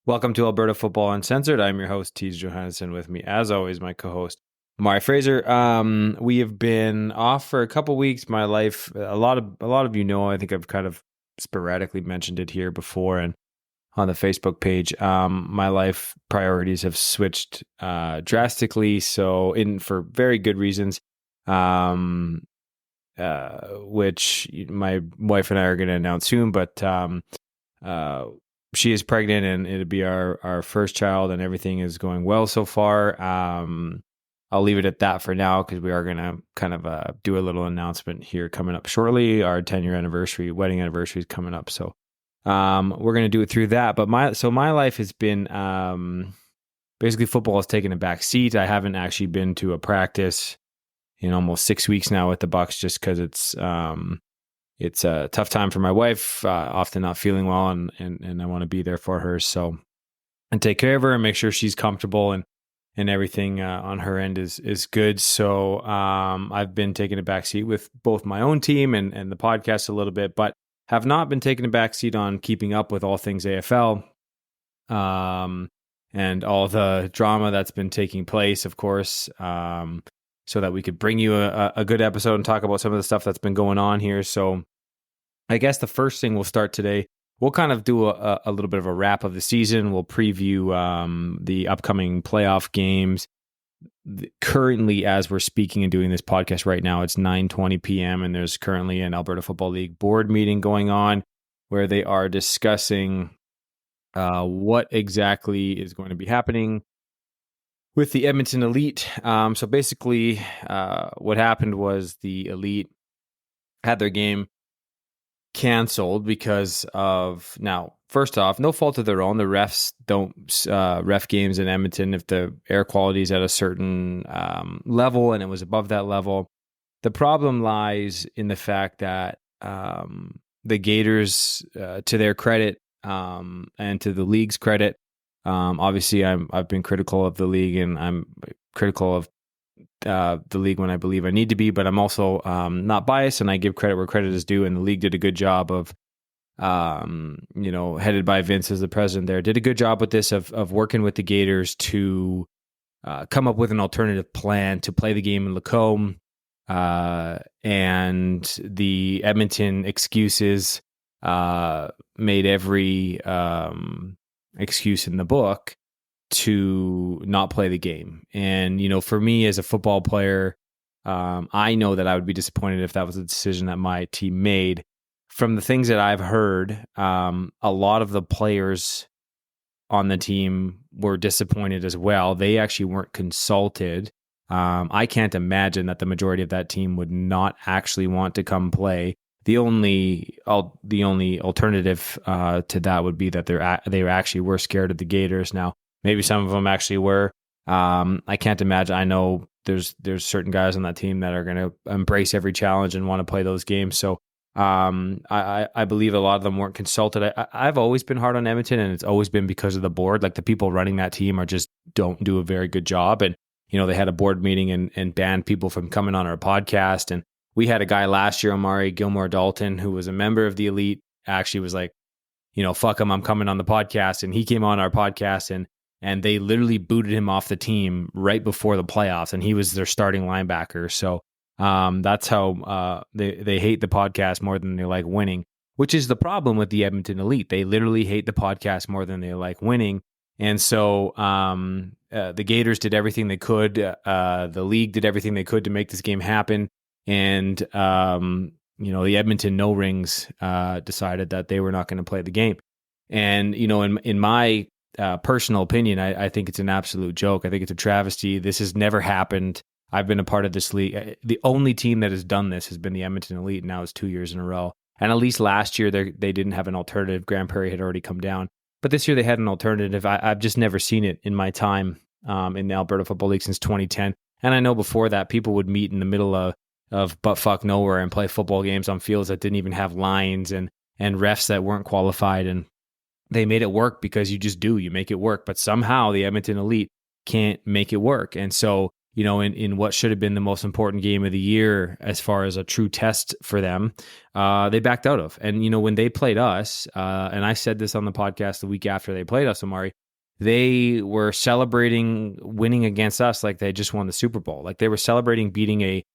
Welcome to Alberta Football Uncensored. I'm your host, Tees Johannesson. With me, as always, my co-host, Amari Fraser. We have been off for a couple weeks. My life, a lot of you know, I think I've kind of sporadically mentioned it here before and on the Facebook page. My life priorities have switched drastically, for very good reasons. Which my wife and I are going to announce soon, but she is pregnant and it'll be our first child, and everything is going well so far. I'll leave it at that for now because we are going to kind of do a little announcement here coming up shortly. Our 10-year anniversary, wedding anniversary is coming up. So we're going to do it through that. But my life has been basically football has taken a back seat. I haven't actually been to a practice in almost 6 weeks now with the Bucks, just because it's a tough time for my wife, often not feeling well, and I want to be there for her. So, and take care of her and make sure she's comfortable and everything on her end is good. So I've been taking a backseat with both my own team and the podcast a little bit, but have not been taking a backseat on keeping up with all things AFL and all the drama that's been taking place, of course, so that we could bring you a good episode and talk about some of the stuff that's been going on here. So I guess the first thing we'll start today, we'll kind of do a little bit of a wrap of the season. We'll preview the upcoming playoff games. Currently, as we're speaking and doing this podcast right now, it's 9:20 p.m. and there's currently an Alberta Football League board meeting going on where they are discussing what exactly is going to be happening with the Edmonton Elite. So basically, what happened was the Elite had their game canceled because of, now, first off, no fault of their own. The refs don't ref games in Edmonton if the air quality is at a certain level, and it was above that level. The problem lies in the fact that the Gators, to their credit and to the league's credit, obviously I've been critical of the league, and I'm critical of the league when I believe I need to be, but I'm also not biased, and I give credit where credit is due. And the league did a good job of, headed by Vince as the president there, did a good job with this of working with the Gators to come up with an alternative plan to play the game in Lacombe. And the Edmonton excuses made every excuse in the book to not play the game. And, for me as a football player, I know that I would be disappointed if that was a decision that my team made. From the things that I've heard, a lot of the players on the team were disappointed as well. They actually weren't consulted. I can't imagine that the majority of that team would not actually want to come play. The only alternative to that would be that they actually were scared of the Gators. Now, maybe some of them actually were. I can't imagine. I know there's certain guys on that team that are going to embrace every challenge and want to play those games. So I believe a lot of them weren't consulted. I've always been hard on Edmonton, and it's always been because of the board. Like, the people running that team don't do a very good job. And, they had a board meeting and banned people from coming on our podcast. And we had a guy last year, Amari Gilmore Dalton, who was a member of the Elite, actually was like, fuck him, I'm coming on the podcast. And he came on our podcast, and they literally booted him off the team right before the playoffs, and he was their starting linebacker. So that's how they hate the podcast more than they like winning, which is the problem with the Edmonton Elite. They literally hate the podcast more than they like winning. And so the Gators did everything they could. The league did everything they could to make this game happen. And, the Edmonton No Rings decided that they were not going to play the game. And, in my personal opinion, I think it's an absolute joke. I think it's a travesty. This has never happened. I've been a part of this league. The only team that has done this has been the Edmonton Elite. Now it's 2 years in a row. And at least last year, they didn't have an alternative. Grand Prairie had already come down. But this year they had an alternative. I've just never seen it in my time in the Alberta Football League since 2010. And I know before that, people would meet in the middle of butt fuck nowhere and play football games on fields that didn't even have lines and refs that weren't qualified. And they made it work because you make it work. But somehow the Edmonton Elite can't make it work. And so in what should have been the most important game of the year as far as a true test for them, they backed out of. And, when they played us, and I said this on the podcast the week after they played us, Omari, they were celebrating winning against us like they just won the Super Bowl. Like they were celebrating beating a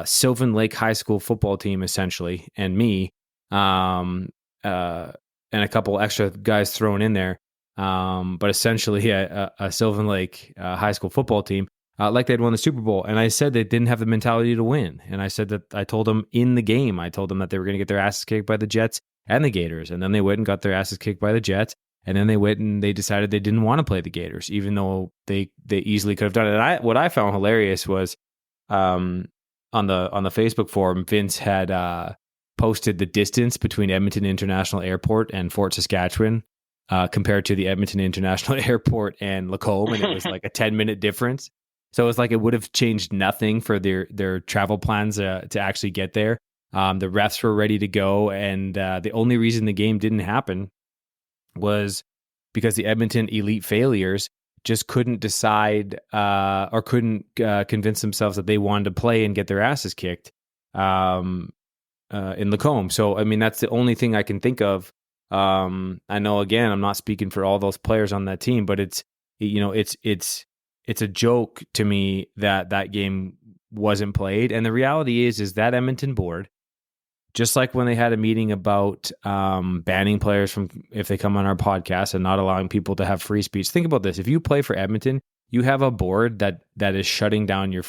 Sylvan Lake High School football team, essentially, and me, and a couple extra guys thrown in there. But essentially a Sylvan Lake High School football team, like they'd won the Super Bowl. And I said they didn't have the mentality to win. And I said that I told them in the game, I told them that they were going to get their asses kicked by the Jets and the Gators. And then they went and got their asses kicked by the Jets. And then they went and they decided they didn't want to play the Gators, even though they easily could have done it. And what I found hilarious was on the Facebook forum, Vince had posted the distance between Edmonton International Airport and Fort Saskatchewan compared to the Edmonton International Airport and Lacombe, and it was like a 10-minute difference. So it was like it would have changed nothing for their travel plans to actually get there. The refs were ready to go, and the only reason the game didn't happen was because the Edmonton Elite Failures just couldn't decide or couldn't convince themselves that they wanted to play and get their asses kicked in Lacombe. So, I mean, that's the only thing I can think of. I know, again, I'm not speaking for all those players on that team, but it's a joke to me that game wasn't played. And the reality is that Edmonton board, just like when they had a meeting about banning players from if they come on our podcast and not allowing people to have free speech. Think about this: if you play for Edmonton, you have a board that is shutting down your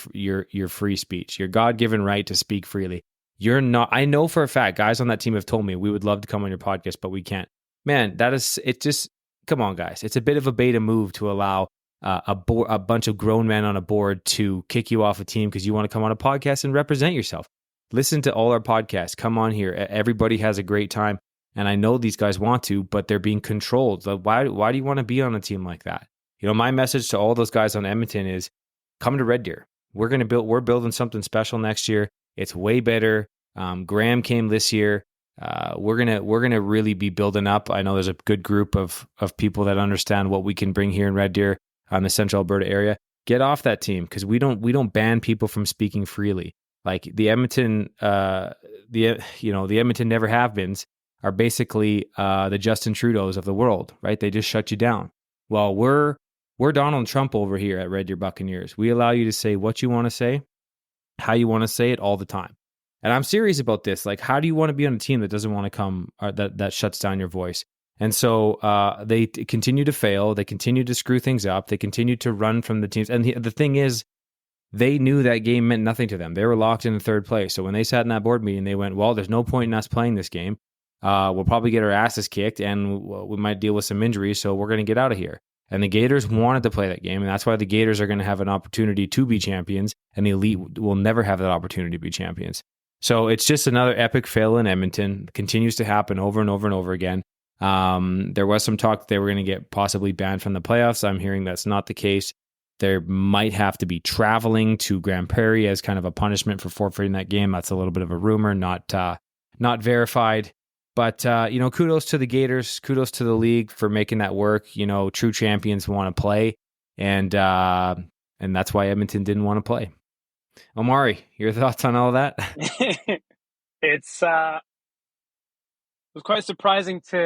free speech, your God-given right to speak freely. You're not. I know for a fact, guys on that team have told me we would love to come on your podcast, but we can't. Man, that is it. Just come on, guys. It's a bit of a beta move to allow a bunch of grown men on a board to kick you off a team because you want to come on a podcast and represent yourself. Listen to all our podcasts. Come on here. Everybody has a great time. And I know these guys want to, but they're being controlled. Like, why do you want to be on a team like that? My message to all those guys on Edmonton is come to Red Deer. We're building something special next year. It's way better. Graham came this year. We're gonna really be building up. I know there's a good group of people that understand what we can bring here in Red Deer on the Central Alberta area. Get off that team because we don't ban people from speaking freely. Like the Edmonton, the Edmonton never have beens are basically the Justin Trudeau's of the world, right? They just shut you down. Well, we're Donald Trump over here at Red Deer Buccaneers. We allow you to say what you want to say, how you want to say it all the time. And I'm serious about this. Like, how do you want to be on a team that doesn't want to come, that shuts down your voice? And so they continue to fail. They continue to screw things up. They continue to run from the teams. And the thing is, they knew that game meant nothing to them. They were locked in third place. So when they sat in that board meeting, they went, well, there's no point in us playing this game. We'll probably get our asses kicked and we might deal with some injuries. So we're going to get out of here. And the Gators wanted to play that game. And that's why the Gators are going to have an opportunity to be champions. And the Elite will never have that opportunity to be champions. So it's just another epic fail in Edmonton. It continues to happen over and over and over again. There was some talk that they were going to get possibly banned from the playoffs. I'm hearing that's not the case. There might have to be traveling to Grand Prairie as kind of a punishment for forfeiting that game. That's a little bit of a rumor, not verified. But, kudos to the Gators. Kudos to the league for making that work. True champions want to play. And that's why Edmonton didn't want to play. Omari, your thoughts on all that? It was quite surprising to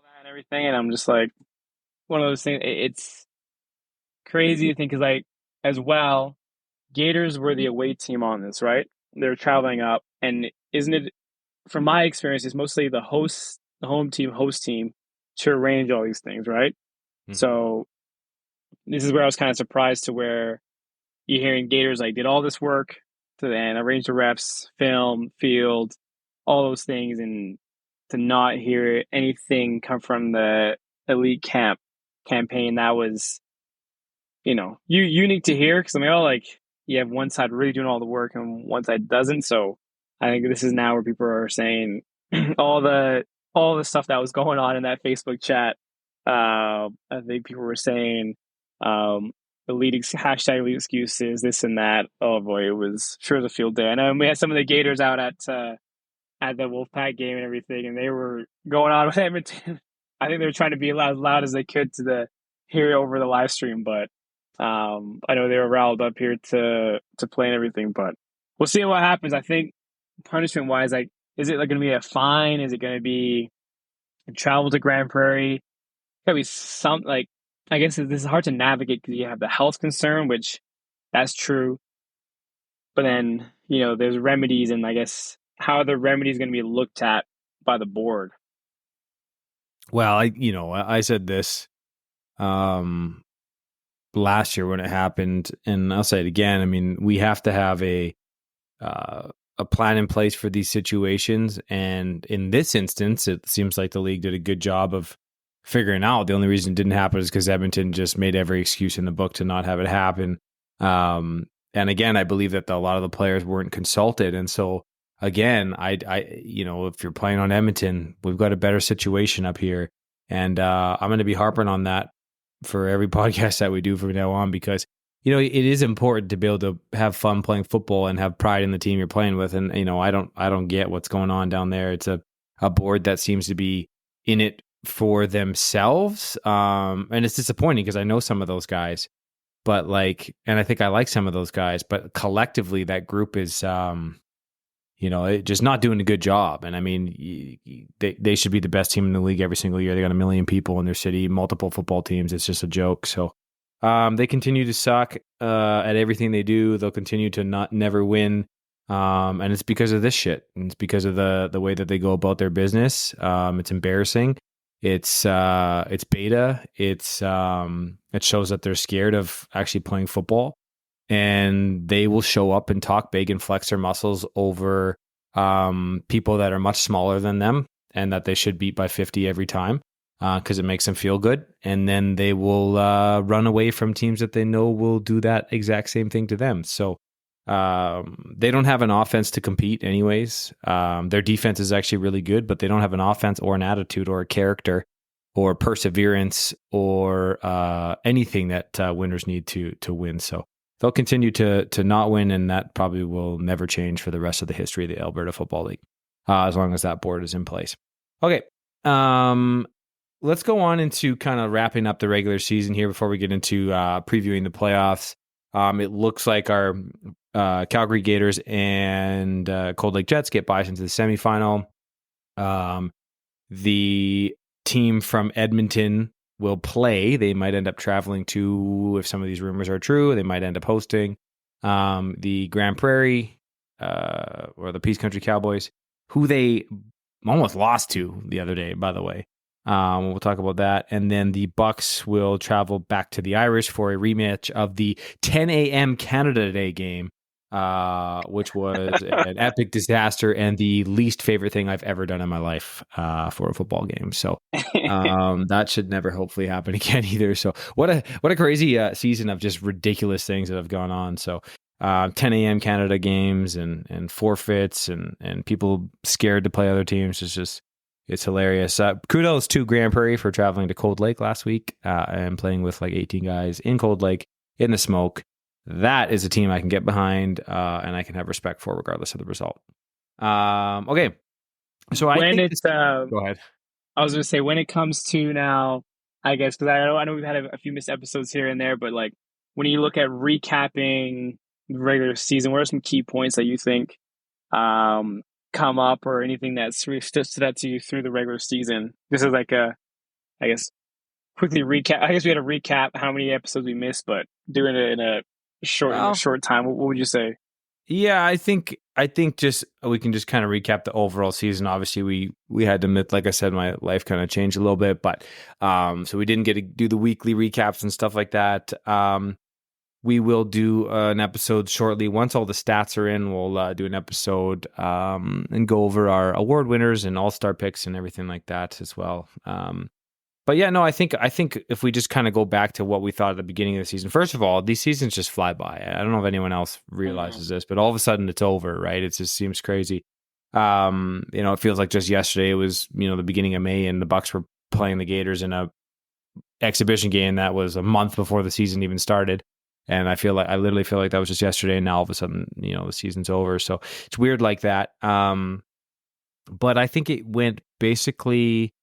and everything. And I'm just like, one of those things, it's crazy to think because as well, Gators were the away team on this, right? They're traveling up, and isn't it, from my experience, it's mostly the home team, host team to arrange all these things, right? Mm-hmm. So this is where I was kind of surprised to where you're hearing Gators did all this work to then arrange the refs, film, field, all those things, and to not hear anything come from the Elite campaign that was, unique to hear because you have one side really doing all the work and one side doesn't. So I think this is now where people are saying all the stuff that was going on in that Facebook chat. I think people were saying hashtag elite excuses, this and that. Oh boy, it was sure the field day. I know we had some of the Gators out at the Wolfpack game and everything, and they were going on with Edmonton. I think they were trying to be as loud as they could to hear it over the live stream, but I know they were riled up here to play and everything, but we'll see what happens. I think punishment wise, like, is it like going to be a fine? Is it going to be travel to Grand Prairie? Gotta be some like. I guess this is hard to navigate because you have the health concern, which that's true. But then there's remedies, and I guess how are the remedies going to be looked at by the board? Well, I said this last year when it happened, and I'll say it again. I mean, we have to have a plan in place for these situations, and in this instance, it seems like the league did a good job of figuring out. The only reason it didn't happen is because Edmonton just made every excuse in the book to not have it happen. And again, I believe that a lot of the players weren't consulted, and so again, if you're playing on Edmonton, we've got a better situation up here, and I'm going to be harping on that for every podcast that we do from now on, because it is important to be able to have fun playing football and have pride in the team you're playing with. And I don't get what's going on down there. It's a board that seems to be in it for themselves, and it's disappointing because I know some of those guys, but and I think I like some of those guys, but collectively that group is just not doing a good job. And I mean, they should be the best team in the league every single year. They got 1 million people in their city, multiple football teams. It's just a joke. So they continue to suck at everything they do. They'll continue to never win. And it's because of this shit. And it's because of the way that they go about their business. It's embarrassing. It's beta. It shows that they're scared of actually playing football. And they will show up and talk big and flex their muscles over people that are much smaller than them and that they should beat by 50 every time because it makes them feel good. And then they will run away from teams that they know will do that exact same thing to them. So they don't have an offense to compete anyways. Their defense is actually really good, but they don't have an offense or an attitude or a character or perseverance or anything that winners need to win. So they'll continue to not win, and that probably will never change for the rest of the history of the Alberta Football League, as long as that board is in place. Okay, let's go on into kind of wrapping up the regular season here before we get into previewing the playoffs. It looks like our Calgary Gators and Cold Lake Jets get buys into the semifinal. The team from Edmonton will play. They might end up traveling to, if some of these rumors are true, they might end up hosting the Grand Prairie or the Peace Country Cowboys, who they almost lost to the other day, by the way. We'll talk about that. And then the Bucks will travel back to the Irish for a rematch of the 10 a.m. Canada Day game, which was an epic disaster and the least favorite thing I've ever done in my life for a football game. So that should never hopefully happen again either. So what a crazy season of just ridiculous things that have gone on. So 10 a.m. Canada games and forfeits and people scared to play other teams. It's hilarious. Kudos to Grand Prairie for traveling to Cold Lake last week and playing with like 18 guys in Cold Lake in the smoke. That is a team I can get behind and I can have respect for regardless of the result. Okay. So go ahead. I was going to say, when it comes to now, I guess, because I know we've had a few missed episodes here and there, but like when you look at recapping the regular season, what are some key points that you think come up or anything that's really stood out to you through the regular season? This is like I guess, quickly recap. I guess we had to recap how many episodes we missed, but doing it in a short time. What would you say? Yeah, I think just we can just kind of recap the overall season. Obviously, we had to admit, like I said, my life kind of changed a little bit, but so we didn't get to do the weekly recaps and stuff like that. We will do an episode shortly. Once all the stats are in, we'll do an episode and go over our award winners and all-star picks and everything like that as well. But yeah, no, I think if we just kind of go back to what we thought at the beginning of the season, first of all, these seasons just fly by. I don't know if anyone else realizes this, but all of a sudden it's over, right? It just seems crazy. It feels like just yesterday it was, the beginning of May and the Bucks were playing the Gators in a exhibition game that was a month before the season even started. And I literally feel like that was just yesterday, and now all of a sudden, the season's over. So it's weird like that. But I think it went basically,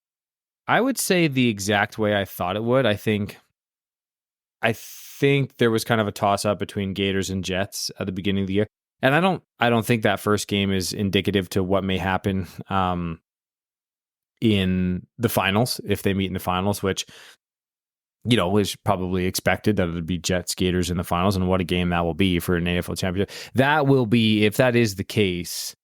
I would say, the exact way I thought it would. I think I think there was kind of a toss up between Gators and Jets at the beginning of the year. And I don't think that first game is indicative to what may happen in the finals if they meet in the finals, which was probably expected that it would be Jets Gators in the finals, and what a game that will be for an AFL championship. That will be, if that is the case,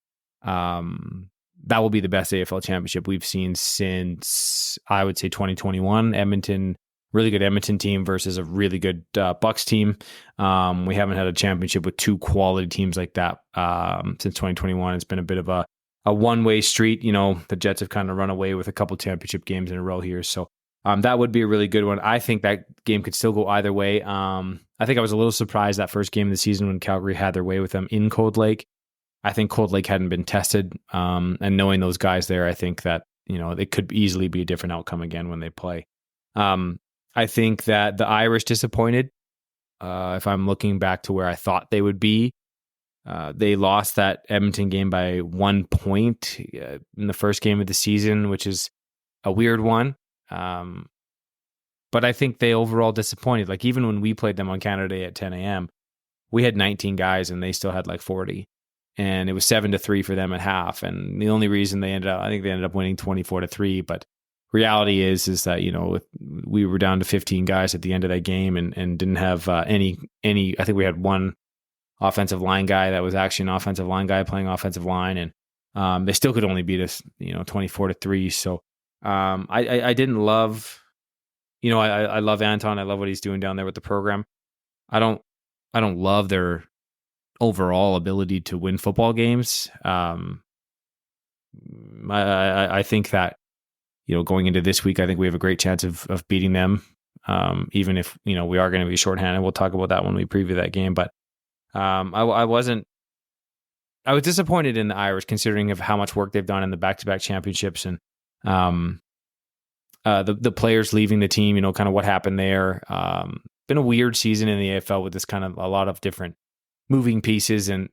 that will be the best AFL championship we've seen since, I would say, 2021. Edmonton, really good Edmonton team versus a really good Bucks team. We haven't had a championship with two quality teams like that since 2021. It's been a bit of a one-way street. The Jets have kind of run away with a couple championship games in a row here. So that would be a really good one. I think that game could still go either way. I think I was a little surprised that first game of the season when Calgary had their way with them in Cold Lake. I think Cold Lake hadn't been tested. And knowing those guys there, I think that, it could easily be a different outcome again when they play. I think that the Irish disappointed. If I'm looking back to where I thought they would be, they lost that Edmonton game by 1 point in the first game of the season, which is a weird one. But I think they overall disappointed. Like, even when we played them on Canada Day at 10 a.m., we had 19 guys and they still had like 40. And it was 7-3 for them at half. And the only reason I think they ended up winning 24-3. But reality is that, we were down to 15 guys at the end of that game and didn't have any, I think we had one offensive line guy that was actually an offensive line guy playing offensive line. And they still could only beat us, 24-3. So I didn't love, I love Anton. I love what he's doing down there with the program. I don't love their overall ability to win football games. I think that, going into this week, I think we have a great chance of beating them. Even if, we are going to be shorthanded. We'll talk about that when we preview that game. But I was disappointed in the Irish, considering of how much work they've done in the back-to-back championships and the players leaving the team, kind of what happened there. Been a weird season in the AFL with this kind of a lot of different moving pieces and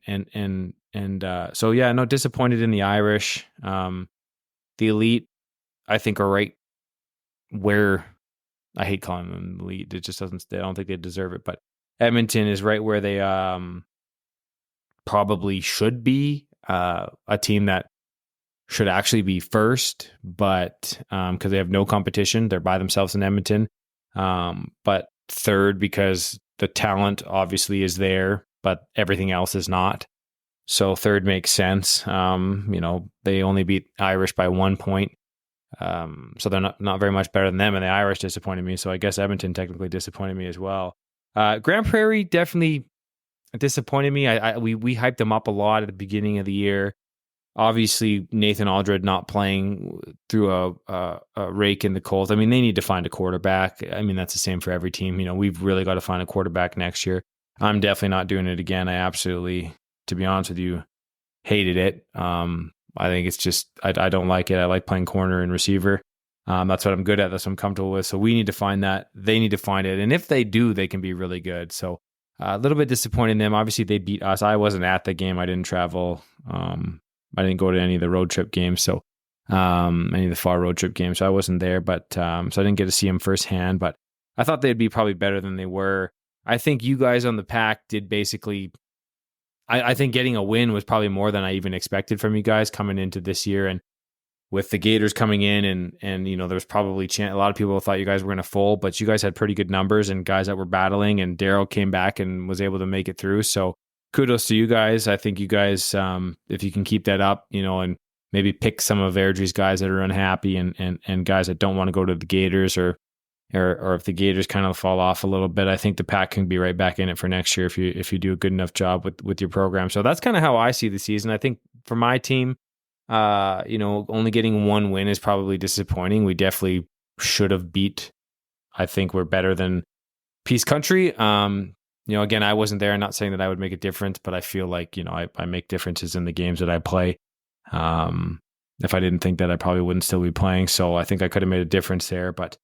so yeah, no, disappointed in the Irish. The Elite, I think, are right where, I hate calling them elite. It just doesn't, I don't think they deserve it, but Edmonton is right where they probably should be, a team that should actually be first, but because they have no competition, they're by themselves in Edmonton. But third because the talent obviously is there, but everything else is not. So third makes sense. They only beat Irish by 1 point. So they're not very much better than them, and the Irish disappointed me. So I guess Edmonton technically disappointed me as well. Grand Prairie definitely disappointed me. We hyped them up a lot at the beginning of the year. Obviously, Nathan Aldred not playing through a rake in the cold. I mean, they need to find a quarterback. I mean, that's the same for every team. We've really got to find a quarterback next year. I'm definitely not doing it again. I absolutely, to be honest with you, hated it. I think it's just, I don't like it. I like playing corner and receiver. That's what I'm good at. That's what I'm comfortable with. So we need to find that. They need to find it. And if they do, they can be really good. So a little bit disappointed in them. Obviously, they beat us. I wasn't at the game. I didn't travel. I didn't go to any of the road trip games. So any of the far road trip games. So I wasn't there. But so I didn't get to see them firsthand. But I thought they'd be probably better than they were. I think you guys on the pack did basically, I think getting a win was probably more than I even expected from you guys coming into this year. And with the Gators coming in and there's probably a lot of people thought you guys were going to fold, but you guys had pretty good numbers and guys that were battling, and Daryl came back and was able to make it through. So kudos to you guys. I think you guys, if you can keep that up, and maybe pick some of Airdrie's guys that are unhappy and guys that don't want to go to the Gators or if the Gators kind of fall off a little bit, I think the pack can be right back in it for next year if you do a good enough job with your program. So that's kind of how I see the season. I think for my team, only getting one win is probably disappointing. We definitely should have beat. I think we're better than Peace Country. Again, I wasn't there. I'm not saying that I would make a difference, but I feel like, I make differences in the games that I play. If I didn't think that, I probably wouldn't still be playing. So I think I could have made a difference there, but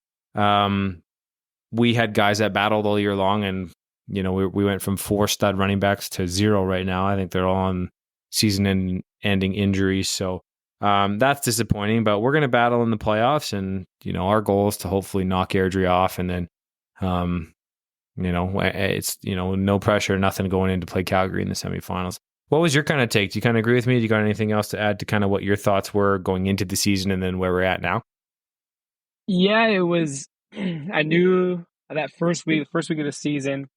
we had guys that battled all year long, and we went from 4 stud running backs to 0 right now. I think they're all on season-ending injuries, so that's disappointing. But we're going to battle in the playoffs, and our goal is to hopefully knock Airdrie off, and then It's, no pressure, nothing going in to play Calgary in the semifinals. What was your kind of take? Do you kind of agree with me? Do you got anything else to add to kind of what your thoughts were going into the season and then where we're at now? Yeah, it was. I knew that first week of the season,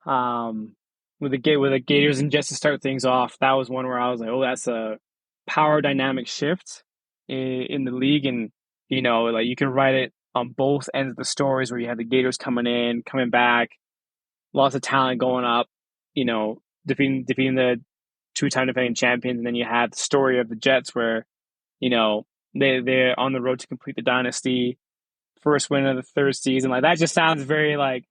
um, with the Gators and Jets to start things off, that was one where I was like, oh, that's a power dynamic shift in the league, and like you can write it on both ends of the stories where you have the Gators coming in, coming back, lots of talent going up, defeating the two-time defending champions, and then you have the story of the Jets where they're on the road to complete the dynasty, first win of the third season. Like that just sounds very like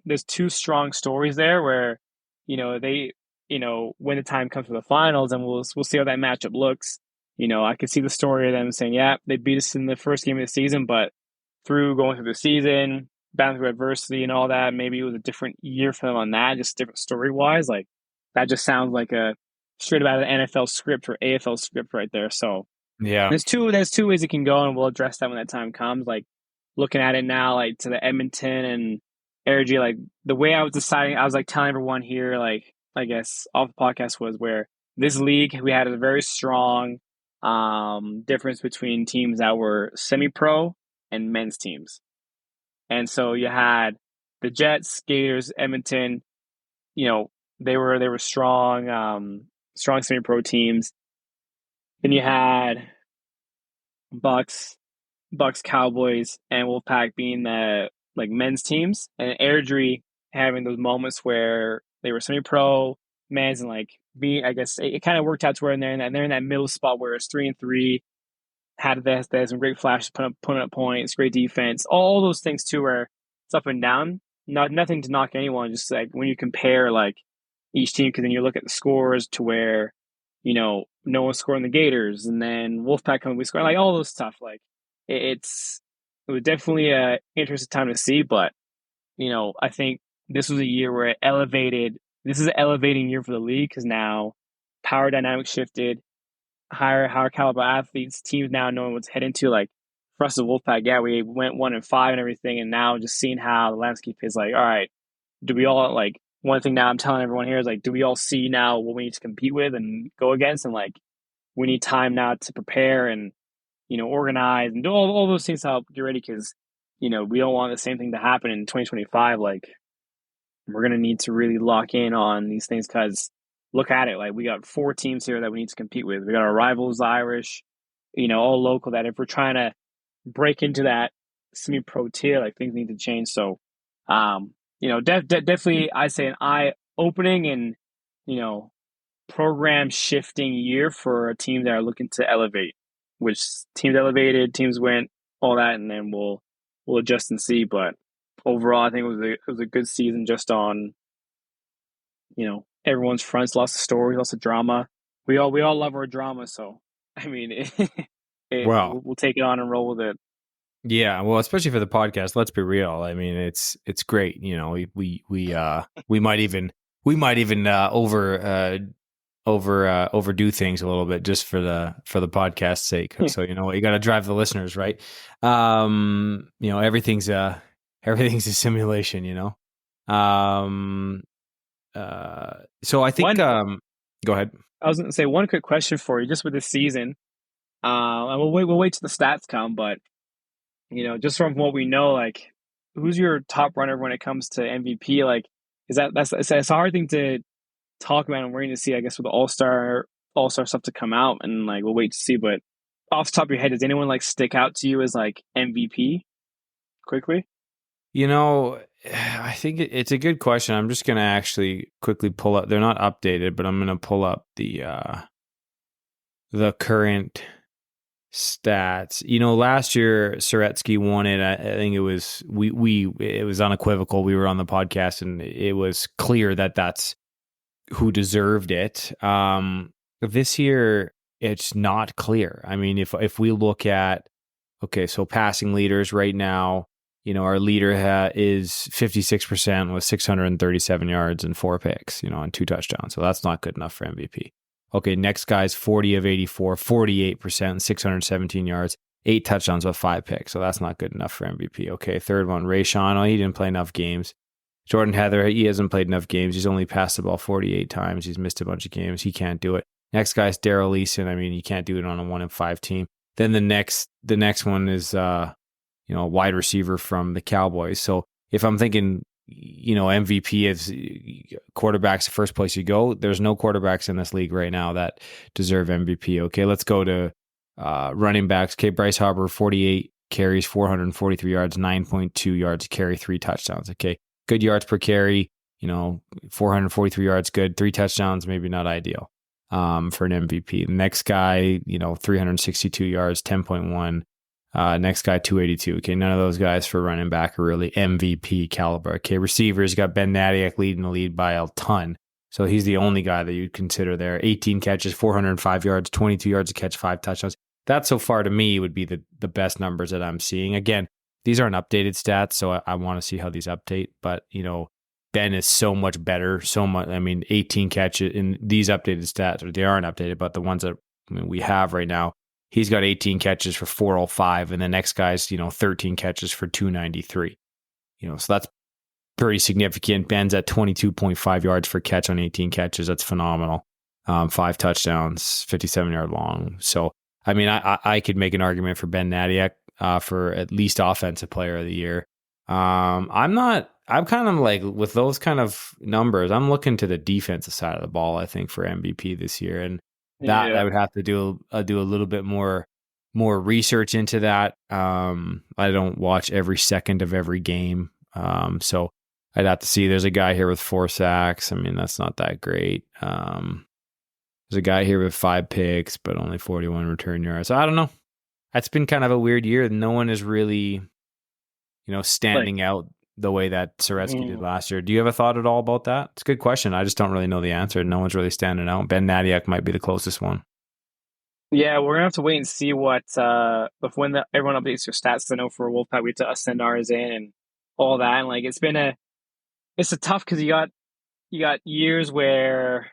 there's two strong stories there where they when the time comes for the finals, and we'll see how that matchup looks. I could see the story of them saying, yeah, they beat us in the first game of the season, but going through the season, bound through adversity and all that, maybe it was a different year for them on that, just different story wise. Like that just sounds like a straight out of an NFL script or AFL script right there. So Yeah. there's two ways it can go, and we'll address that when that time comes. Like looking at it now, like to the Edmonton and Airdrie, like the way I was deciding, I was like telling everyone here, like I guess off the podcast, was where this league we had a very strong difference between teams that were semi-pro and men's teams. And so you had the Jets, Gators, Edmonton, they were strong semi-pro teams. Then you had Bucks, Cowboys, and Wolfpack being the like men's teams, and Airdrie having those moments where they were semi-pro men's, and like I guess it kind of worked out to where they're in that middle spot where it's 3-3, had this, there's some great flashes, putting up points, great defense, all those things too, where it's up and down. Nothing to knock anyone, just like when you compare like each team, because then you look at the scores to where no one's scoring the Gators, and then Wolfpack coming, we scoring, like all those stuff. Like it was definitely a interesting time to see, but I think this was a year where it elevated. This is an elevating year for the league because now power dynamics shifted, higher caliber athletes, teams now knowing what's heading to. Like for us as Wolfpack, yeah, we went 1-5 and everything, and now just seeing how the landscape is, like, all right, do we all like? One thing now I'm telling everyone here is like, do we all see now what we need to compete with and go against, and like we need time now to prepare and organize and do all those things to help get ready, because we don't want the same thing to happen in 2025. Like we're going to need to really lock in on these things, because look at it, like we got 4 teams here that we need to compete with. We got our rivals, the Irish, all local, that if we're trying to break into that semi-pro tier, like things need to change. So definitely I'd say an eye-opening and program shifting year for a team that are looking to elevate. Which teams elevated, teams went, all that, and then we'll adjust and see. But overall, I think it was a good season, just on everyone's fronts. Lots of stories, lots of drama. We all love our drama, so I mean, we'll take it on and roll with it. Yeah, well, especially for the podcast, let's be real. I mean, it's great. We might even overdo things a little bit just for the podcast's sake. So you got to drive the listeners, right? Everything's a simulation. So I think go ahead. I was going to say one quick question for you, just with this season. And we'll wait till the stats come, but just from what we know, like who's your top runner when it comes to MVP? Like, that's a hard thing to talk about, and we're going to see, I guess, with the all-star stuff to come out, and like we'll wait to see. But off the top of your head, does anyone like stick out to you as like MVP quickly? I think it's a good question. I'm just going to actually quickly pull up. They're not updated, but I'm going to pull up the current stats. Last year Soretsky won it. I think it was it was unequivocal. We were on the podcast, and it was clear that that's who deserved it. This year it's not clear. I mean, if we look at, okay, so passing leaders right now, our leader is 56% with 637 yards and 4 picks, and 2 touchdowns. So that's not good enough for MVP. Okay, next guy's 40 of 84, 48%, 617 yards, 8 touchdowns with 5 picks. So that's not good enough for MVP. Okay, third one, Ray Sean. Oh, he didn't play enough games. Jordan Heather, he hasn't played enough games. He's only passed the ball 48 times. He's missed a bunch of games. He can't do it. Next guy's Daryl Leeson. I mean, you can't do it on a 1-5 team. Then the next one is a wide receiver from the Cowboys. So if I'm thinking, MVP is quarterbacks the first place you go, there's no quarterbacks in this league right now that deserve MVP. Okay, let's go to running backs. Okay, Bryce Harper, 48 carries, 443 yards, 9.2 yards a carry, 3 touchdowns. Okay, good yards per carry, 443 yards, good. 3 touchdowns, maybe not ideal for an MVP. The next guy, 362 yards, 10.1. Next guy, 282. Okay, none of those guys for running back are really MVP caliber. Okay, receivers, got Ben Natiak leading the lead by a ton. So he's the only guy that you'd consider there. 18 catches, 405 yards, 22 yards a catch, 5 touchdowns. That so far to me would be the best numbers that I'm seeing. Again, these aren't updated stats, so I want to see how these update. But, Ben is so much better. 18 catches in these updated stats, or they aren't updated, but the ones that we have right now, he's got 18 catches for 405, and the next guy's, 13 catches for 293. So that's pretty significant. Ben's at 22.5 yards per catch on 18 catches. That's phenomenal. 5 touchdowns, 57-yard long. So, I could make an argument for Ben Natiak for at least offensive player of the year. I'm kind of like, with those kind of numbers, I'm looking to the defensive side of the ball, I think, for MVP this year. And that I would have to do a little bit more research into that. I don't watch every second of every game. So I'd have to see. There's a guy here with 4 sacks. That's not that great. There's a guy here with 5 picks, but only 41 return yards. So I don't know. It's been kind of a weird year. No one is really, standing out the way that Soretsky did last year. Do you have a thought at all about that? It's a good question. I just don't really know the answer. No one's really standing out. Ben Natiak might be the closest one. Yeah, we're gonna have to wait and see what when everyone updates their stats. I know for Wolfpack we have to send ours in and all that. And it's a tough, because you got years where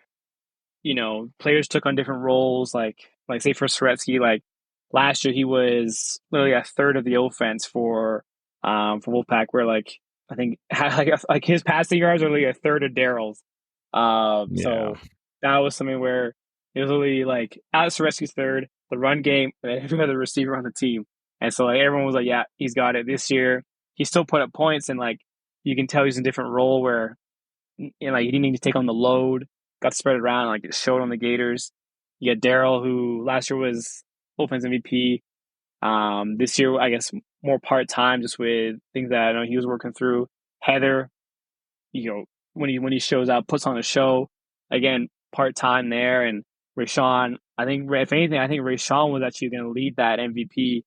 players took on different roles. Like say for Soretsky, like last year he was literally a third of the offense for Wolfpack, where I think like his passing yards are like a third of Daryl's. So that was something where it was literally like Alex Soretsky's third, the run game, and every other receiver on the team. And so everyone was like, yeah, he's got it this year. He still put up points, and you can tell he's in a different role where he didn't need to take on the load, got spread around, it showed on the Gators. You got Daryl, who last year was offense MVP. This year, I guess, more part-time, just with things that I know he was working through. Heather, when he shows up, puts on a show. Again, part-time there. And Rashawn, I think, if anything, Rashawn was actually going to lead that MVP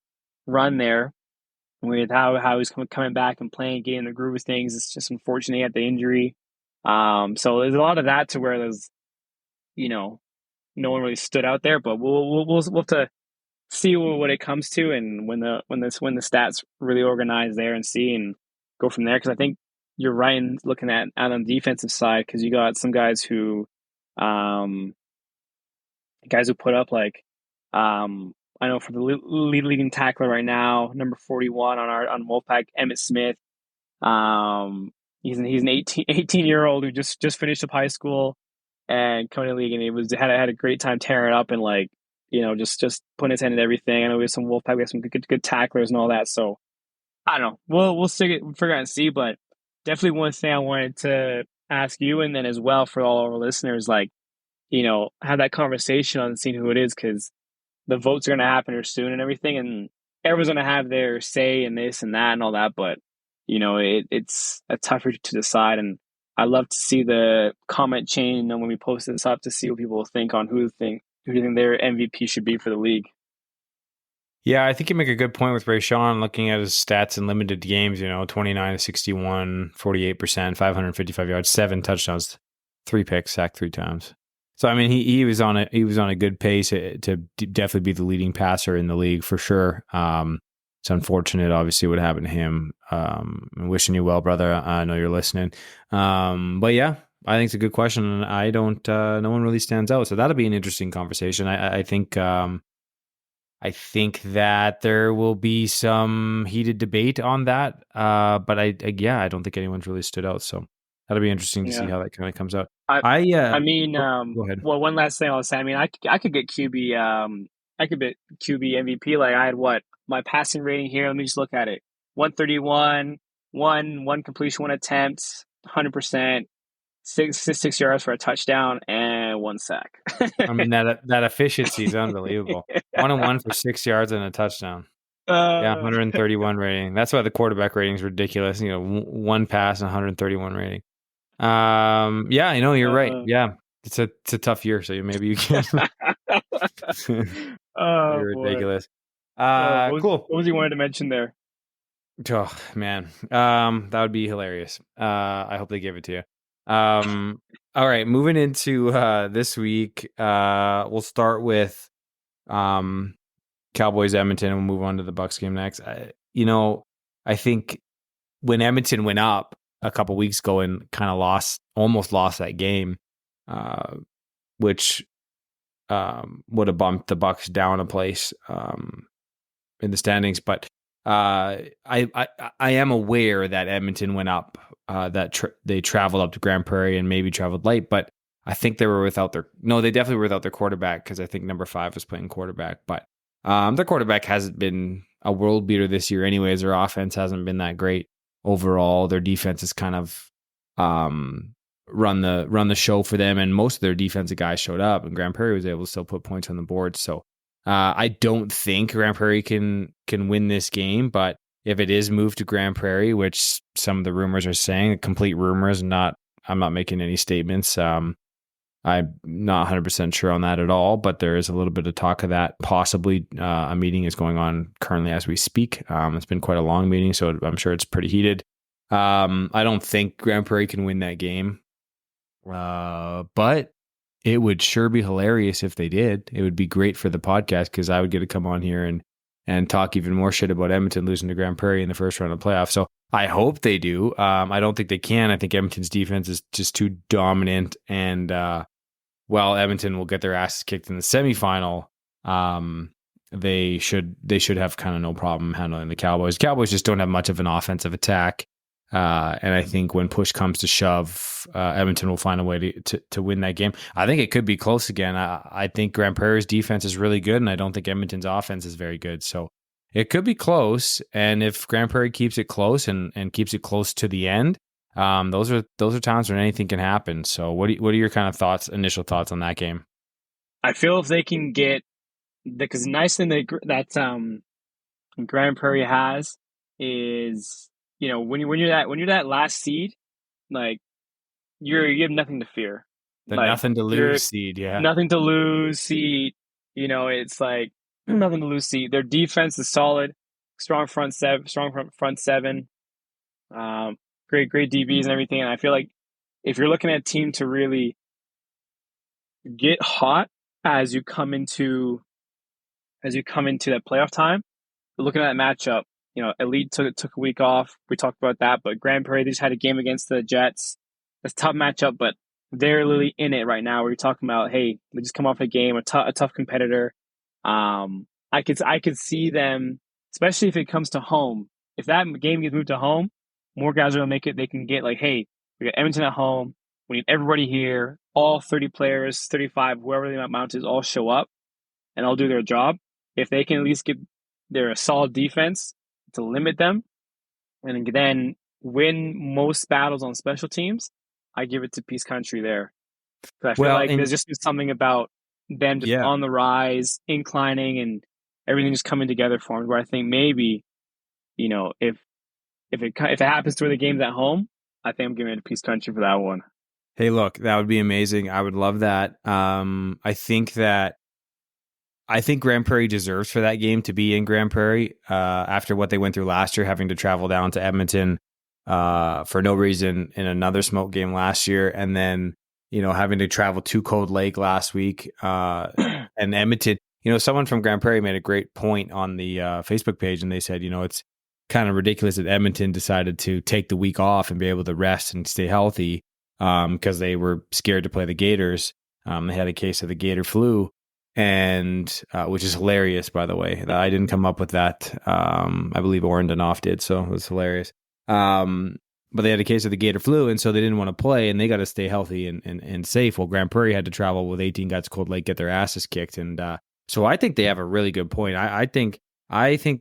run there, with how he's coming back and playing, getting the groove of things. It's just unfortunate he had the injury. So there's a lot of that, to where there's, no one really stood out there. But we'll have to see what it comes to, and when the stats really organize there, and see and go from there. Because I think you're right in looking at on the defensive side, because you got some guys who put up I know for the leading tackler right now, number 41 on Wolfpack, Emmett Smith. He's an 18-year-old who just finished up high school and coming to the league, and he had a great time tearing it up, and just putting his hand in everything. I know we have some Wolfpack, we have some good tacklers and all that. So I don't know. We'll figure out and see. But definitely one thing I wanted to ask you, and then as well for all our listeners, have that conversation on seeing who it is, because the votes are going to happen here soon and everything, and everyone's going to have their say in this and that and all that. But it's a tougher to decide, and I love to see the comment chain when we post this up, to see what people think on who do you think their MVP should be for the league. Yeah, I think you make a good point with Rashawn, looking at his stats in limited games, 29 to 61, 48%, 555 yards, 7 touchdowns, 3 picks, sacked 3 times. So he was on a good pace to definitely be the leading passer in the league for sure. It's unfortunate, obviously, what happened to him. I'm wishing you well, brother. I know you're listening. But yeah, I think it's a good question, and I don't. No one really stands out, so that'll be an interesting conversation. I think I think that there will be some heated debate on that. But I don't think anyone's really stood out. So that'll be interesting to see Yeah. how that kind of comes out. I I mean, Go ahead. well, one last thing I'll say. I mean, I could get QB, I could get QB MVP. Like I had what my passing rating here. Let me just look at it: 131, one completion, one attempt, 100%, 6 yards for a touchdown, and one sack. I mean, that efficiency is unbelievable. 1-on-1 for 6 yards and a touchdown. Yeah, uh, 131 rating. That's why the quarterback rating is ridiculous. You know, one pass and 131 rating. Yeah, I know you're right. uh, Yeah, it's a tough year, so maybe you can. oh You're boy. ridiculous. What Cool. was you wanted to mention there? Oh man, that would be hilarious. I hope they give it to you. All right, moving into this week. We'll start with Cowboys Edmonton, and we'll move on to the Bucks game next. I think when Edmonton went up a couple weeks ago and kind of almost lost that game, which would have bumped the Bucks down a place in the standings. But I am aware that Edmonton went up, that they traveled up to Grand Prairie and maybe traveled late, but I think they definitely were without their quarterback, because I think number 5 was playing quarterback. But their quarterback hasn't been a world beater this year anyways. Their offense hasn't been that great overall. Their defense has kind of run the show for them, and most of their defensive guys showed up, and Grand Prairie was able to still put points on the board. So I don't think Grand Prairie can win this game, but if it is moved to Grand Prairie, which some of the rumors are saying, complete rumors, I'm not making any statements. I'm not 100% sure on that at all, but there is a little bit of talk of that. Possibly a meeting is going on currently as we speak. It's been quite a long meeting, so I'm sure it's pretty heated. I don't think Grand Prairie can win that game, but it would sure be hilarious if they did. It would be great for the podcast, because I would get to come on here and talk even more shit about Edmonton losing to Grand Prairie in the first round of the playoffs. So I hope they do. I don't think they can. I think Edmonton's defense is just too dominant, and Edmonton will get their asses kicked in the semifinal. They should have kind of no problem handling the Cowboys. Cowboys just don't have much of an offensive attack. And I think when push comes to shove, Edmonton will find a way to win that game. I think it could be close again. I think Grand Prairie's defense is really good, and I don't think Edmonton's offense is very good. So it could be close. And if Grand Prairie keeps it close and keeps it close to the end, those are times when anything can happen. So what are your kind of initial thoughts on that game? I feel if they can get, because the nice thing that Grand Prairie has is, when you're that last seed, like you have nothing to fear. The Like, nothing to lose seed, yeah. nothing to lose seed. It's like nothing to lose seed. Their defense is solid, strong front seven, great DBs and everything. And I feel like if you're looking at a team to really get hot as you come into that playoff time, looking at that matchup, Elite took a week off. We talked about that, but Grand Prairie, they just had a game against the Jets. It's a tough matchup, but they're really in it right now. Where you're talking about, hey, they just come off a game, a tough competitor. I could see them, especially if it comes to home. If that game gets moved to home, more guys are gonna make it. They can get like, hey, we got Edmonton at home. We need everybody here. All 30 players, 35, whoever the amount is, all show up and all do their job. If they can at least get their solid defense to limit them, and then win most battles on special teams, I give it to Peace Country there. I feel like there's just something about them just on the rise, inclining, and everything just coming together for them. Where I think maybe, if it happens to where the game's at home, I think I'm giving it to Peace Country for that one. Hey, look, that would be amazing. I would love that. I think Grand Prairie deserves for that game to be in Grand Prairie after what they went through last year, having to travel down to Edmonton for no reason in another smoke game last year, and then having to travel to Cold Lake last week and Edmonton. Someone from Grand Prairie made a great point on the Facebook page, and they said, it's kind of ridiculous that Edmonton decided to take the week off and be able to rest and stay healthy because they were scared to play the Gators. They had a case of the Gator flu. and which is hilarious, by the way. I didn't come up with that. I believe Oren Danoff did, so it was hilarious. But they had a case of the gator flu, and so they didn't want to play, and they got to stay healthy and safe. Well, Grand Prairie had to travel with 18 guys to Cold Lake, get their asses kicked, and so I think they have a really good point. I think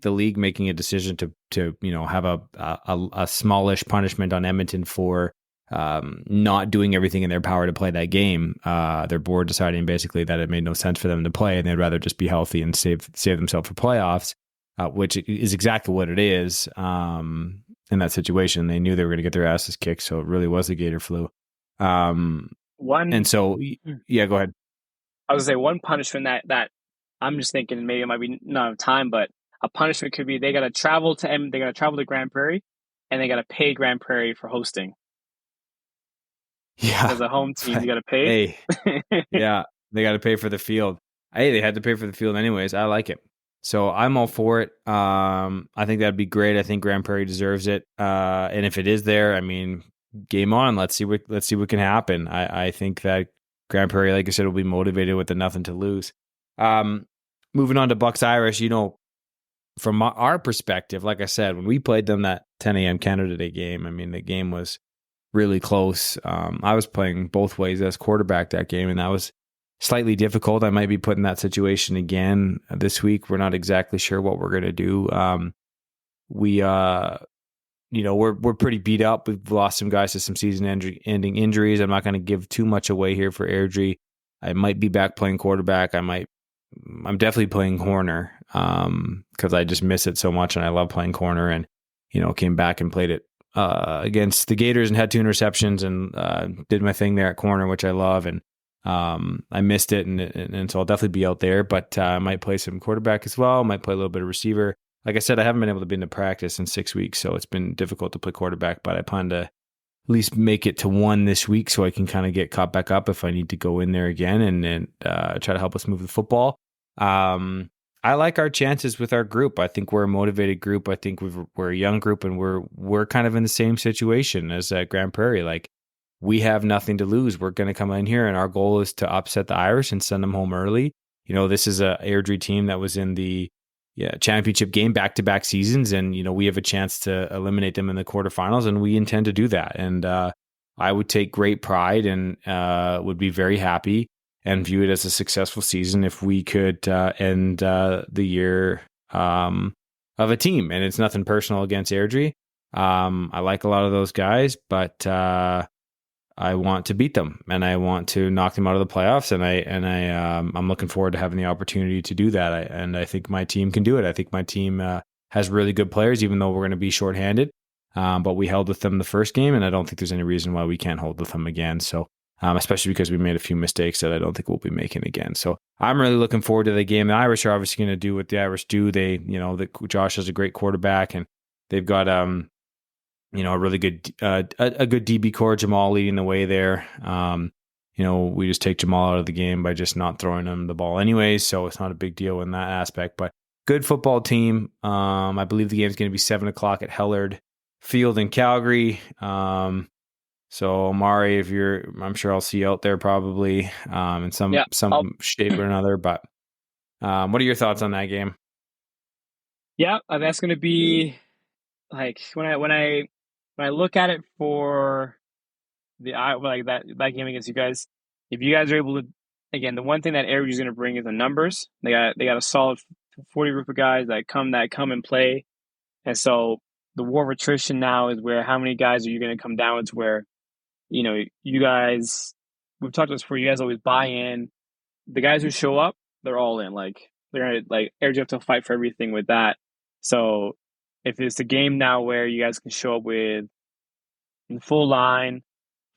the league making a decision to have a smallish punishment on Edmonton for not doing everything in their power to play that game. Their board deciding basically that it made no sense for them to play, and they'd rather just be healthy and save themselves for playoffs, which is exactly what it is. In that situation, they knew they were going to get their asses kicked, so it really was the gator flu. And so, yeah, go ahead. I was gonna say one punishment that I'm just thinking maybe it might be not enough time, but a punishment could be they got to travel to Grand Prairie, and they got to pay Grand Prairie for hosting. Yeah, As a home team, you got to pay. Hey, yeah, they got to pay for the field. Hey, they had to pay for the field anyways. I like it, so I'm all for it. I think that'd be great. I think Grand Prairie deserves it. And if it is there, I mean, game on. Let's see what can happen. I think that Grand Prairie, like I said, will be motivated with the nothing to lose. Moving on to Bucks Irish, from our perspective, like I said, when we played them that 10 a.m. Canada Day game, I mean, the game was really close. I was playing both ways as quarterback that game, and that was slightly difficult. I might be put in that situation again this week. We're not exactly sure what we're going to do. We're pretty beat up. We've lost some guys to some season-ending injuries. I'm not going to give too much away here for Airdrie. I might be back playing quarterback. I'm definitely playing corner because I just miss it so much, and I love playing corner. And came back and played it against the Gators and had 2 interceptions and did my thing there at corner, which I love. And I missed it, and so I'll definitely be out there. But I might play some quarterback as well. Might play a little bit of receiver. Like I said, I haven't been able to be into practice in 6 weeks, so it's been difficult to play quarterback. But I plan to at least make it to 1 this week, so I can kind of get caught back up if I need to go in there again and try to help us move the football. I like our chances with our group. I think we're a motivated group. I think we're a young group, and we're kind of in the same situation as Grand Prairie. Like, we have nothing to lose. We're going to come in here, and our goal is to upset the Irish and send them home early. This is a Airdrie team that was in the championship game back-to-back seasons, and we have a chance to eliminate them in the quarterfinals, and we intend to do that. And I would take great pride and would be very happy and view it as a successful season if we could end the year of a team. And it's nothing personal against Airdrie. I like a lot of those guys, but I want to beat them, and I want to knock them out of the playoffs. And I'm looking forward to having the opportunity to do that. I think my team can do it. I think my team has really good players, even though we're going to be shorthanded. But we held with them the first game, and I don't think there's any reason why we can't hold with them again. So. Especially because we made a few mistakes that I don't think we'll be making again. So I'm really looking forward to the game. The Irish are obviously going to do what the Irish do. They, Josh has a great quarterback, and they've got, a really good, a good DB core. Jamal leading the way there. We just take Jamal out of the game by just not throwing him the ball anyways. So it's not a big deal in that aspect. But good football team. I believe the game is going to be 7:00 at Hellard Field in Calgary. So Omari, I'm sure I'll see you out there probably in some shape or another. But what are your thoughts on that game? Yeah, that's going to be like when I look at it for that game against you guys. If you guys are able to, again, the one thing that Airdrie is going to bring is the numbers. They got a solid 40 group of guys that come and play, and so the war of attrition now is where how many guys are you going to come down to where. You guys, we've talked about this before, you guys always buy in. The guys who show up, they're all in. Like, they're going to, like, Airdrie have to fight for everything with that. So, if it's a game now where you guys can show up with full line,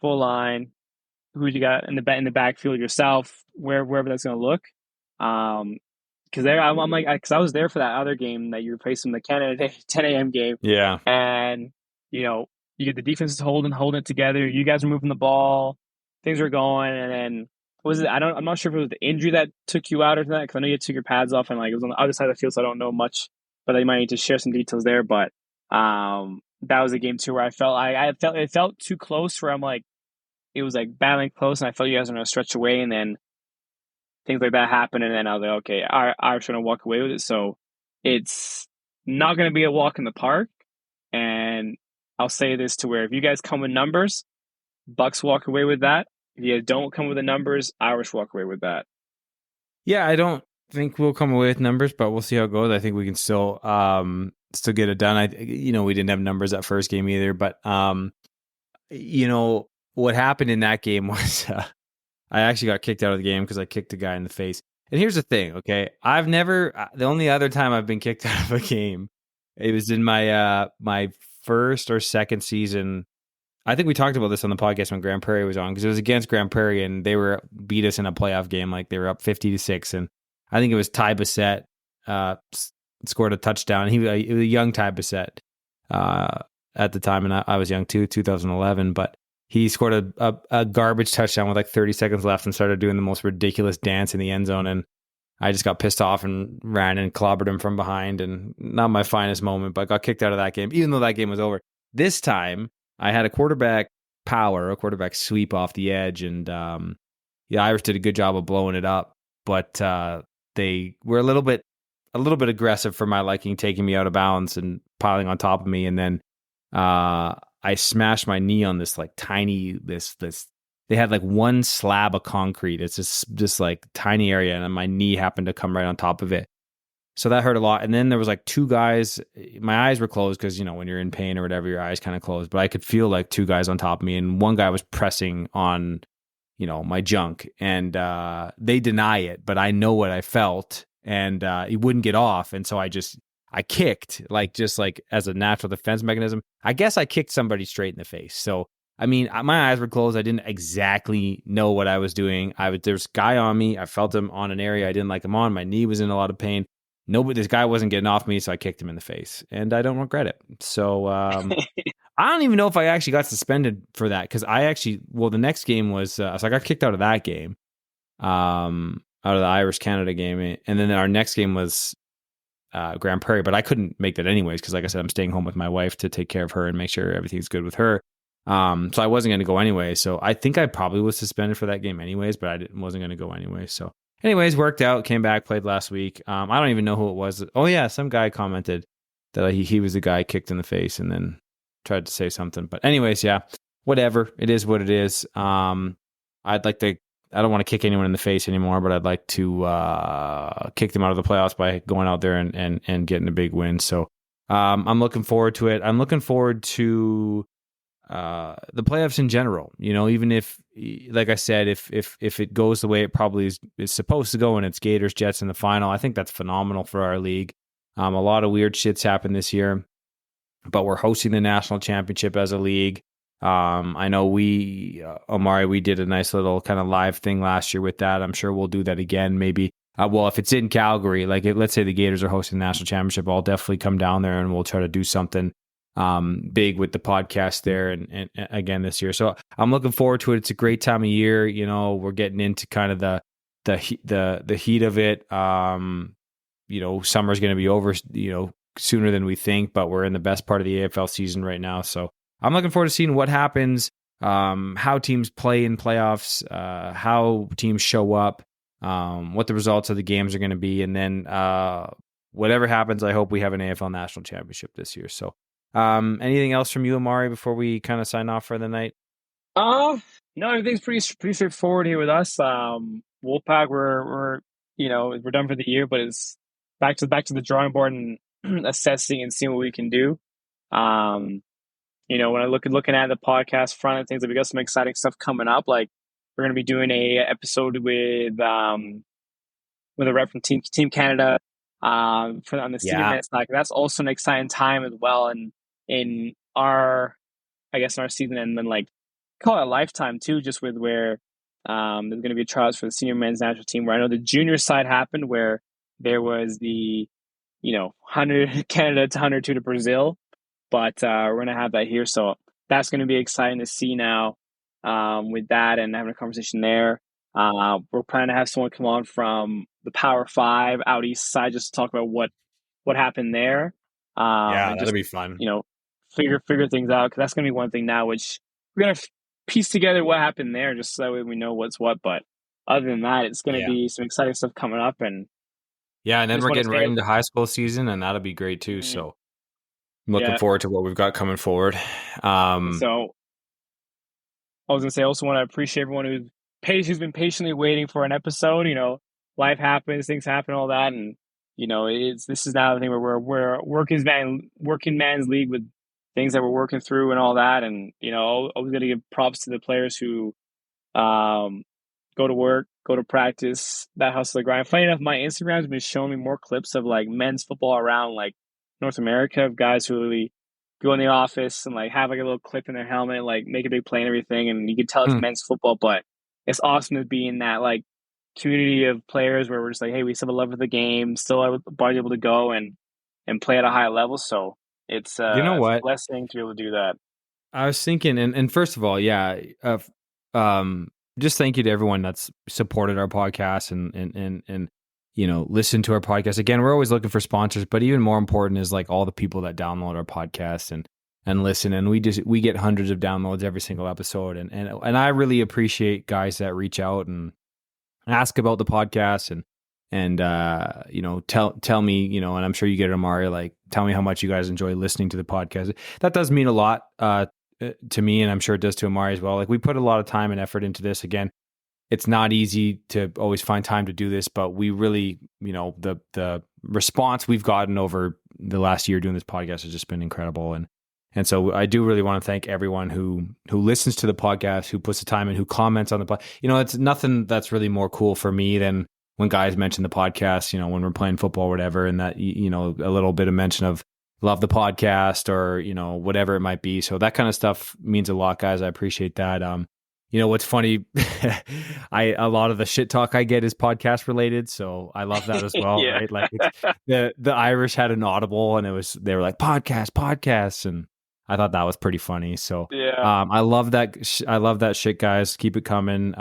who you got in the backfield yourself, wherever that's going to look. Because I'm like, because I was there for that other game that you replaced in the Canada Day 10 a.m. game. Yeah. And, you get the defense holding it together. You guys are moving the ball. Things are going. And then, I'm not sure if it was the injury that took you out or that, because I know you took your pads off and, like, it was on the other side of the field, so I don't know much. But I might need to share some details there. But that was a game, too, where I felt it felt too close, where I'm like, it was, like, battling close, and I felt you guys were going to stretch away. And then things like that happen, and then I was like, okay, Irish going to walk away with it. So it's not going to be a walk in the park. And I'll say this to where if you guys come with numbers, Bucks walk away with that. If you guys don't come with the numbers, Irish walk away with that. Yeah, I don't think we'll come away with numbers, but we'll see how it goes. I think we can still get it done. We didn't have numbers that first game either, but what happened in that game was I actually got kicked out of the game because I kicked a guy in the face. And here's the thing, okay? The only other time I've been kicked out of a game, it was in my first or second season. I think we talked about this on the podcast when Grand Prairie was on, because it was against Grand Prairie and they beat us in a playoff game. Like they were up 50-6, and I think it was Ty Bissett scored a touchdown. It was a young Ty Bissett at the time, and I was young too, 2011. But he scored a garbage touchdown with like 30 seconds left and started doing the most ridiculous dance in the end zone. And I just got pissed off and ran and clobbered him from behind. And not my finest moment, but got kicked out of that game, even though that game was over. This time, I had a quarterback sweep off the edge, and Irish did a good job of blowing it up, but they were a little bit aggressive for my liking, taking me out of bounds and piling on top of me, and then I smashed my knee on this like tiny this. They had like one slab of concrete. It's just like tiny area, and my knee happened to come right on top of it. So that hurt a lot. And then there was like two guys, my eyes were closed because, when you're in pain or whatever, your eyes kind of closed, but I could feel like two guys on top of me, and one guy was pressing on, my junk, and they deny it, but I know what I felt, and he wouldn't get off. And so I kicked just as a natural defense mechanism. I guess I kicked somebody straight in the face. So, I mean, my eyes were closed. I didn't exactly know what I was doing. There's a guy on me. I felt him on an area I didn't like him on. My knee was in a lot of pain. This guy wasn't getting off me, so I kicked him in the face, and I don't regret it. So I don't even know if I actually got suspended for that, because the next game was, so I got kicked out of that game, out of the Irish Canada game, and then our next game was Grand Prairie, but I couldn't make that anyways, because like I said, I'm staying home with my wife to take care of her and make sure everything's good with her. So I wasn't going to go anyway. So I think I probably was suspended for that game anyways, but I wasn't going to go anyway. So anyways, worked out, came back, played last week. I don't even know who it was. Oh yeah, some guy commented that he was the guy kicked in the face and then tried to say something. But anyways, yeah, whatever. It is what it is. I don't want to kick anyone in the face anymore, but I'd like to kick them out of the playoffs by going out there and getting a big win. So I'm looking forward to it. I'm looking forward to the playoffs in general. Even if, like I said, if it goes the way it probably is supposed to go, and it's Gators Jets in the final, I think that's phenomenal for our league. A lot of weird shits happened this year, but we're hosting the national championship as a league. I know Omari, we did a nice little kind of live thing last year with that. I'm sure we'll do that again, maybe. If it's in Calgary, let's say the Gators are hosting the national championship, I'll definitely come down there and we'll try to do something big with the podcast there and again this year. So I'm looking forward to it. It's a great time of year. We're getting into kind of the heat of it. Summer's going to be over, sooner than we think, but we're in the best part of the AFL season right now. So I'm looking forward to seeing what happens, how teams play in playoffs, how teams show up, what the results of the games are going to be. And then whatever happens, I hope we have an AFL national championship this year. So anything else from you, Omari, before we kind of sign off for the night? No, everything's pretty straightforward here with us. Wolfpack, we're done for the year, but it's back to the drawing board and assessing and seeing what we can do. When I looking at the podcast front of things, we got some exciting stuff coming up. Like we're going to be doing a episode with a rep from Team Canada on the senior men's side. That's also an exciting time as well, and in our season, and then call it a lifetime too, just with where there's going to be trials for the senior men's national team. Where I know the junior side happened, where there was the 100 Canada to 102 to Brazil. But we're going to have that here. So that's going to be exciting to see now with that and having a conversation there. We're planning to have someone come on from the Power 5 out east side just to talk about what happened there. That'll be fun. Figure things out, because that's going to be one thing now, which we're going to piece together what happened there just so that way we know what's what. But other than that, it's going to Yeah. be some exciting stuff coming up. And Yeah, and I then just we're want to getting right say, into high school season, and that'll be great too. mm, So I'm looking yeah. forward to what we've got coming forward. Um, So I was going to say, I also want to appreciate everyone who's been patiently waiting for an episode. Life happens, things happen, all that. And, this is now the thing where we're working man's league with things that we're working through and all that. And, always got to give props to the players who, um, go to work, go to practice, that hustle, the grind. Funny enough, my Instagram's been showing me more clips of like men's football around like North America of guys who really go in the office and like have like a little clip in their helmet, like make a big play and everything. And you can tell it's hmm. men's football, but it's awesome to be in that like community of players where we're just like, hey, we still have a love for the game, still have the body able to go and play at a high level. So You know it's a what? blessing to be able to do that. I was thinking, and first of all, yeah, just thank you to everyone that's supported our podcast and listen to our podcast. Again, we're always looking for sponsors, but even more important is like all the people that download our podcast and listen. And we get hundreds of downloads every single episode, and I really appreciate guys that reach out and ask about the podcast and tell me, and I'm sure you get it, Amari, like tell me how much you guys enjoy listening to the podcast. That does mean a lot to me, and I'm sure it does to Amari as well. Like we put a lot of time and effort into this. Again, it's not easy to always find time to do this, but we really, the response we've gotten over the last year doing this podcast has just been incredible. And so I do really want to thank everyone who listens to the podcast, who puts the time in, who comments on the podcast. It's nothing that's really more cool for me than when guys mention the podcast, when we're playing football or whatever, and that, a little bit of mention of love the podcast or, whatever it might be. So that kind of stuff means a lot, guys. I appreciate that. What's funny, a lot of the shit talk I get is podcast related, so I love that as well, Yeah. right? Like the Irish had an audible, and they were like podcasts, and I thought that was pretty funny. So Yeah. I love that. I love that shit, guys. Keep it coming.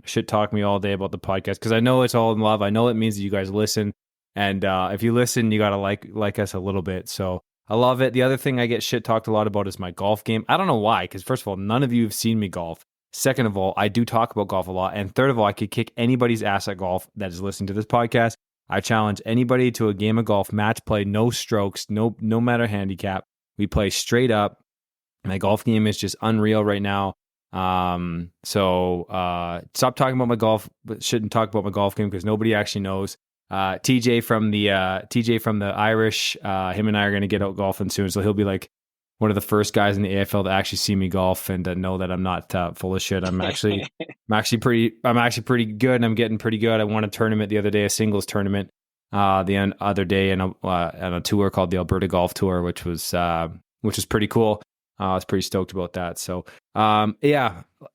Shit talk me all day about the podcast because I know it's all in love. I know it means that you guys listen, and if you listen, you gotta like us a little bit. So I love it. The other thing I get shit talked a lot about is my golf game. I don't know why, because first of all, none of you have seen me golf. Second of all, I do talk about golf a lot. And third of all, I could kick anybody's ass at golf that is listening to this podcast. I challenge anybody to a game of golf, match play, no strokes, no matter handicap. We play straight up. My golf game is just unreal right now. So stop talking about my golf, but shouldn't talk about my golf game because nobody actually knows. TJ from the Irish, him and I are going to get out golfing soon. So he'll be like one of the first guys in the AFL to actually see me golf and to know that I'm not full of shit. I'm actually pretty good, and I'm getting pretty good. I won a tournament the other day, a singles tournament, the other day, on a tour called the Alberta Golf Tour, which was pretty cool. I was pretty stoked about that. So, I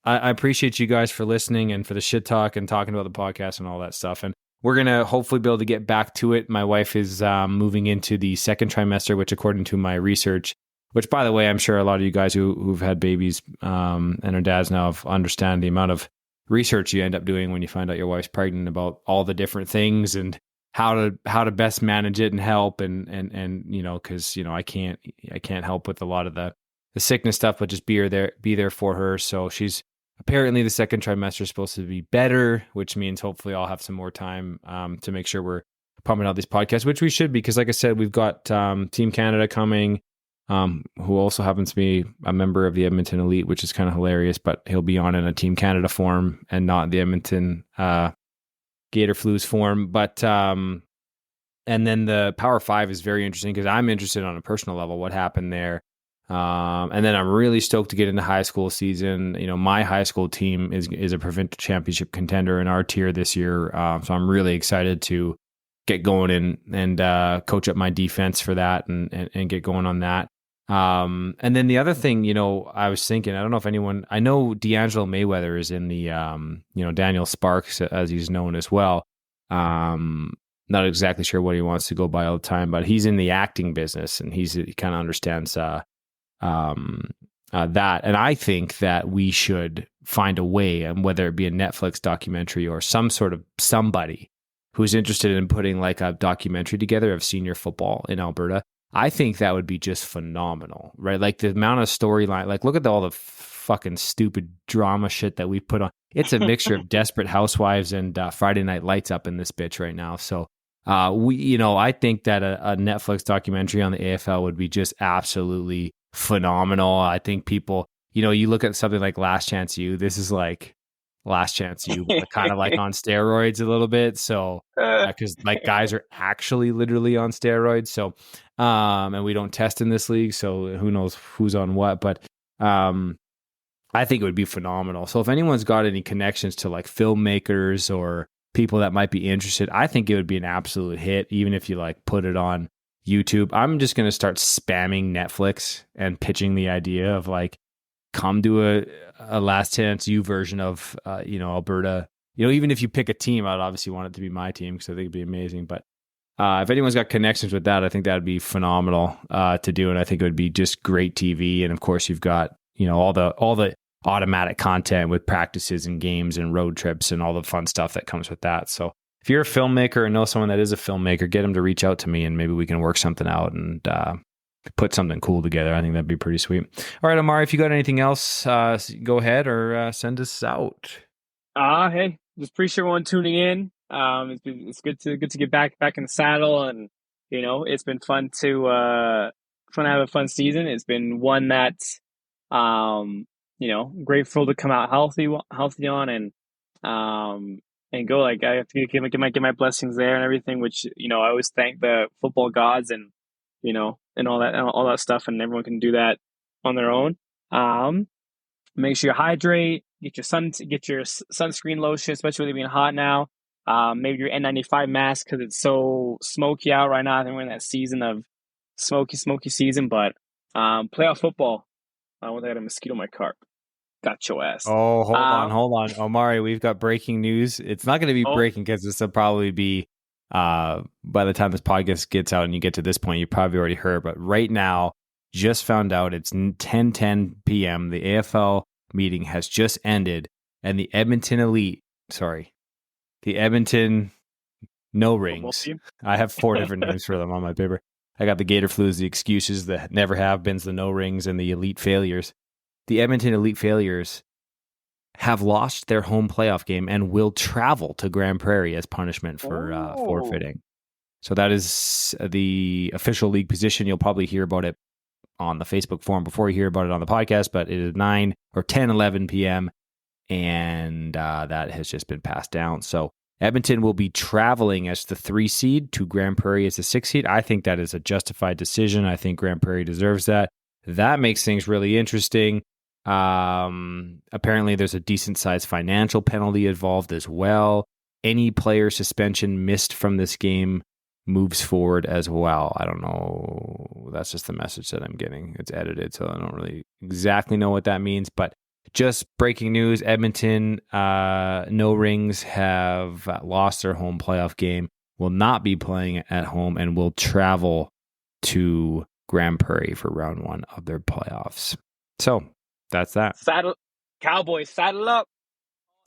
appreciate you guys for listening and for the shit talk and talking about the podcast and all that stuff. And we're going to hopefully be able to get back to it. My wife is moving into the second trimester, which according to my research, which by the way, I'm sure a lot of you guys who've had babies and are dads now understand the amount of research you end up doing when you find out your wife's pregnant about all the different things and how to best manage it and help and because I can't help with a lot of the sickness stuff, but just be there for her. So she's apparently the second trimester is supposed to be better, which means hopefully I'll have some more time to make sure we're pumping out these podcasts, which we should, because like I said, we've got Team Canada coming, who also happens to be a member of the Edmonton Elite, which is kind of hilarious, but he'll be on in a Team Canada form and not the Edmonton Gator Flues form. But and then the Power 5 is very interesting because I'm interested on a personal level what happened there. And then I'm really stoked to get into high school season. My high school team is a provincial championship contender in our tier this year. So I'm really excited to get going and coach up my defense for that and get going on that. And then the other thing, I was thinking, I don't know if I know D'Angelo Mayweather is in the, Daniel Sparks, as he's known as well. Not exactly sure what he wants to go by all the time, but he's in the acting business and he kind of understands, that. And I think that we should find a way, and whether it be a Netflix documentary or some sort of somebody who's interested in putting like a documentary together of senior football in Alberta. I think that would be just phenomenal, right? Like the amount of storyline, like look at all the fucking stupid drama shit that we put on. it's a mixture of Desperate Housewives and Friday Night Lights up in this bitch right now. So I think that a Netflix documentary on the AFL would be just absolutely phenomenal. I think people, you look at something like Last Chance U. This is like Last Chance U, but kind of like on steroids a little bit. So because like guys are actually literally on steroids. So and we don't test in this league, so who knows who's on what. But I think it would be phenomenal. So if anyone's got any connections to like filmmakers or people that might be interested, I think it would be an absolute hit, even if you like put it on YouTube. I'm just going to start spamming Netflix and pitching the idea of like, come to a Last Chance U version of, Alberta. Even if you pick a team, I'd obviously want it to be my team because I think it'd be amazing. But if anyone's got connections with that, I think that'd be phenomenal to do. And I think it would be just great TV. And of course, you've got, all the automatic content with practices and games and road trips and all the fun stuff that comes with that. So if you're a filmmaker or know someone that is a filmmaker, get them to reach out to me and maybe we can work something out and put something cool together. I think that'd be pretty sweet. All right, Omari, if you got anything else, go ahead or send us out. Hey, just appreciate everyone tuning in. It's good to get back in the saddle, and it's been fun to have a fun season. It's been one that grateful to come out healthy on, and go. Like I have to get my blessings there and everything, which I always thank the football gods and and all that stuff, and everyone can do that on their own. Make sure you hydrate, get your sunscreen lotion, especially with it being hot now. Maybe your N95 mask because it's so smoky out right now. I think we're in that season of smoky season, but playoff football. I want to get a mosquito in my car. Got your ass. Oh, hold on. Omari, we've got breaking news. It's not going to be breaking because this will probably be by the time this podcast gets out and you get to this point, you probably already heard. But right now, just found out it's 10:10 p.m. The AFL meeting has just ended, and the Edmonton No Rings. I have 4 different names for them on my paper. I got the Gator Flus, the Excuses, the Never Have Beens, the No Rings, and the Elite Failures. The Edmonton Elite Failures have lost their home playoff game and will travel to Grand Prairie as punishment for forfeiting. So that is the official league position. You'll probably hear about it on the Facebook forum before you hear about it on the podcast, but it is 11 p.m. and that has just been passed down. So Edmonton will be traveling as the 3 seed to Grand Prairie as the 6 seed. I think that is a justified decision. I think Grand Prairie deserves that. That makes things really interesting. Apparently there's a decent sized financial penalty involved as well. Any player suspension missed from this game moves forward as well. I don't know. That's just the message that I'm getting. It's edited, so I don't really exactly know what that means, but just breaking news, Edmonton, No Rings have lost their home playoff game, will not be playing at home, and will travel to Grand Prairie for round 1 of their playoffs. So that's that. Cowboys, saddle up.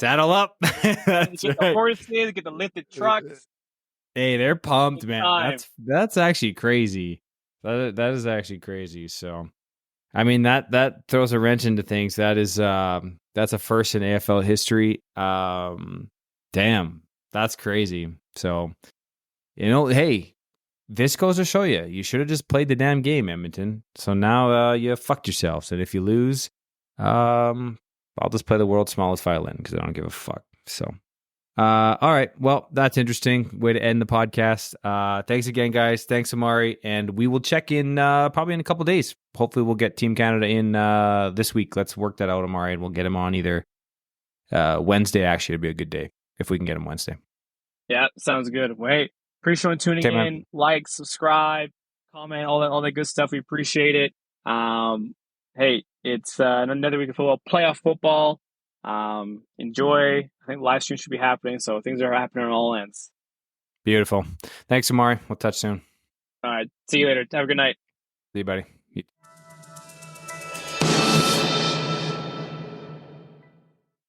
Saddle up. Get the horses, get the lifted trucks. Hey, they're pumped, man. That's actually crazy. That is actually crazy. So, I mean, that throws a wrench into things. That is that's a first in AFL history. Damn, that's crazy. So, hey, this goes to show you should have just played the damn game, Edmonton. So now you fucked yourselves. And if you lose, I'll just play the world's smallest violin because I don't give a fuck. So, all right. Well, that's interesting way to end the podcast. Thanks again, guys. Thanks, Omari. And we will check in probably in a couple of days. Hopefully we'll get Team Canada in this week. Let's work that out, Omari, and we'll get him on either Wednesday. Actually, it'd be a good day if we can get him Wednesday. Yeah, sounds good. Wait, appreciate tuning in. Man. Like, subscribe, comment, all that good stuff. We appreciate it. Hey, it's another week of football, playoff football. Enjoy. I think live stream should be happening, so things are happening on all ends. Beautiful. Thanks, Omari. We'll touch soon. All right. See you later. Have a good night. See you, buddy.